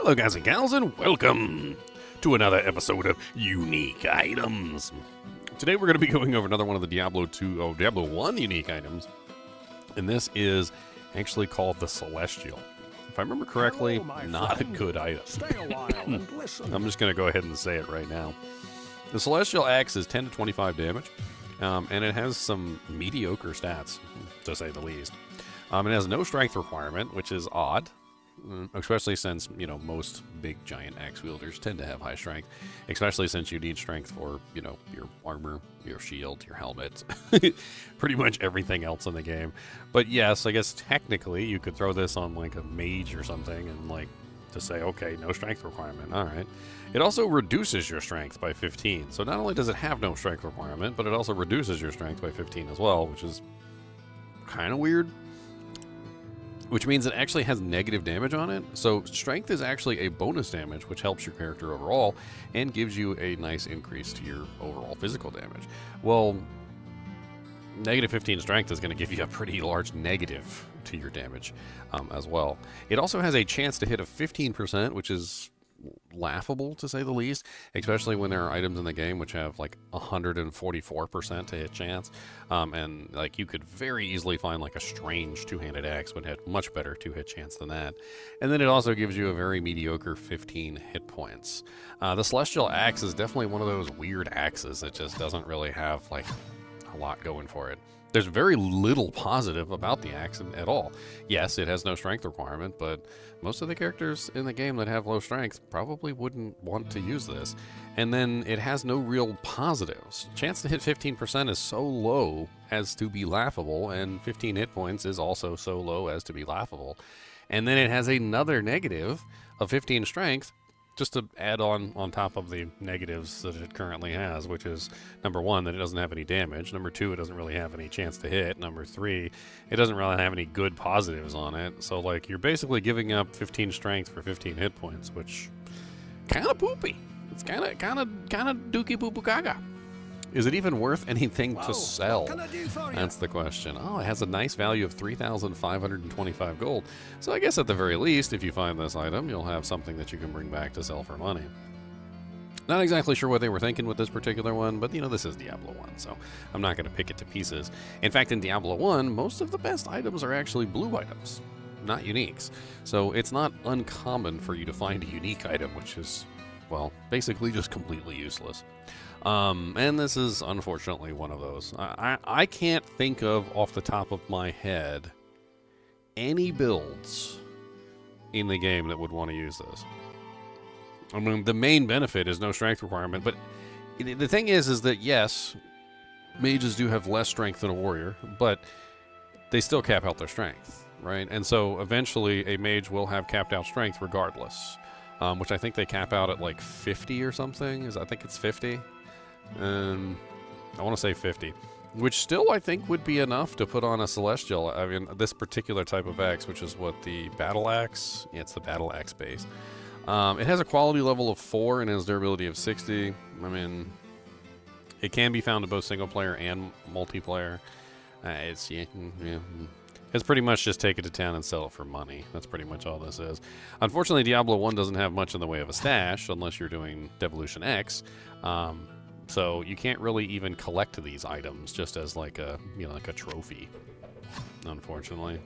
Hello guys and gals, and welcome to another episode of Unique Items. Today we're going to be going over another one of the Diablo 1 unique items, and this is actually called the Celestial. If I remember correctly, not a good item. Stay a while and listen. I'm just going to go ahead and say it right now. The Celestial Axe is 10 to 25 damage, and it has some mediocre stats, to say the least. It has no strength requirement, which is odd. Especially since, most big giant axe wielders tend to have high strength, especially since you need strength for, your armor, your shield, your helmet, pretty much everything else in the game. But yes, I guess technically you could throw this on like a mage or something and to say, okay, no strength requirement. All right. It also reduces your strength by 15. So not only does it have no strength requirement, but it also reduces your strength by 15 as well, which is kind of weird. Which means it actually has negative damage on it. So strength is actually a bonus damage, which helps your character overall and gives you a nice increase to your overall physical damage. Well, negative 15 strength is going to give you a pretty large negative to your damage as well. It also has a chance to hit of 15%, which is laughable to say the least, especially when there are items in the game which have like 144% to hit chance, and you could very easily find like a strange two-handed axe would have much better two-hit chance than that. And then it also gives you a very mediocre 15 hit points. The Celestial Axe is definitely one of those weird axes that just doesn't really have like a lot going for it. There's very little positive about the axe at all. Yes, it has no strength requirement, but most of the characters in the game that have low strength probably wouldn't want to use this. And then it has no real positives. Chance to hit 15% is so low as to be laughable, and 15 hit points is also so low as to be laughable. And then it has another negative of 15 strength, just to add on top of the negatives that it currently has, which is, number one, that it doesn't have any damage. Number two, it doesn't really have any chance to hit. Number three, it doesn't really have any good positives on it. So, you're basically giving up 15 strength for 15 hit points, which kind of poopy. It's kind of dookie poo poo gaga. Is it even worth anything to sell? What can I do for you? That's the question. Oh, it has a nice value of 3,525 gold. So I guess at the very least, if you find this item, you'll have something that you can bring back to sell for money. Not exactly sure what they were thinking with this particular one, but this is Diablo 1, so I'm not going to pick it to pieces. In fact, in Diablo 1, most of the best items are actually blue items, not uniques. So it's not uncommon for you to find a unique item, which is, well, basically just completely useless. And this is unfortunately one of those. I can't think of off the top of my head any builds in the game that would want to use this. I mean, the main benefit is no strength requirement, but the thing is that yes, mages do have less strength than a warrior, but they still cap out their strength, right? And so eventually a mage will have capped out strength regardless, which I think they cap out at 50 or something. I think it's 50. I want to say 50, which still I think would be enough to put on a Celestial. I mean, this particular type of axe, which is what the Battle Axe. Yeah, it's the Battle Axe base. It has a quality level of 4 and has durability of 60. I mean, it can be found in both single player and multiplayer. It's pretty much just take it to town and sell it for money. That's pretty much all this is. Unfortunately, Diablo 1 doesn't have much in the way of a stash unless you're doing Devolution X. So you can't really even collect these items just as like a trophy, unfortunately.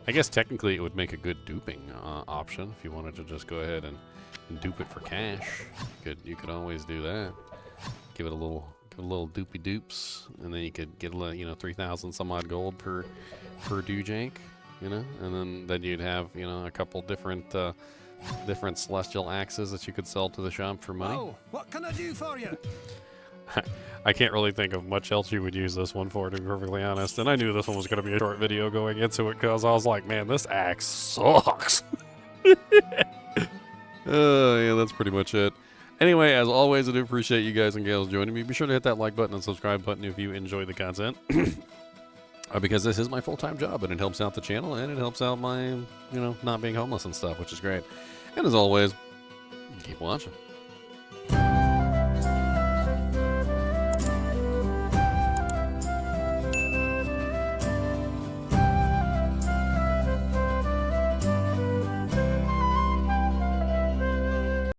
I guess technically it would make a good duping option if you wanted to just go ahead and dupe it for cash. You could always do that. Give it a little doopy dupes, and then you could get 3,000 some odd gold per dujank, and then you'd have a couple different Celestial Axes that you could sell to the shop for money. Oh, what can I do for you? I can't really think of much else you would use this one for, to be perfectly honest. And I knew this one was going to be a short video going into it because I was like, man, this axe sucks. Yeah, that's pretty much it. Anyway, as always, I do appreciate you guys and gals joining me. Be sure to hit that like button and subscribe button if you enjoy the content. Because this is my full-time job, and it helps out the channel, and it helps out my, not being homeless and stuff, which is great. And as always, keep watching.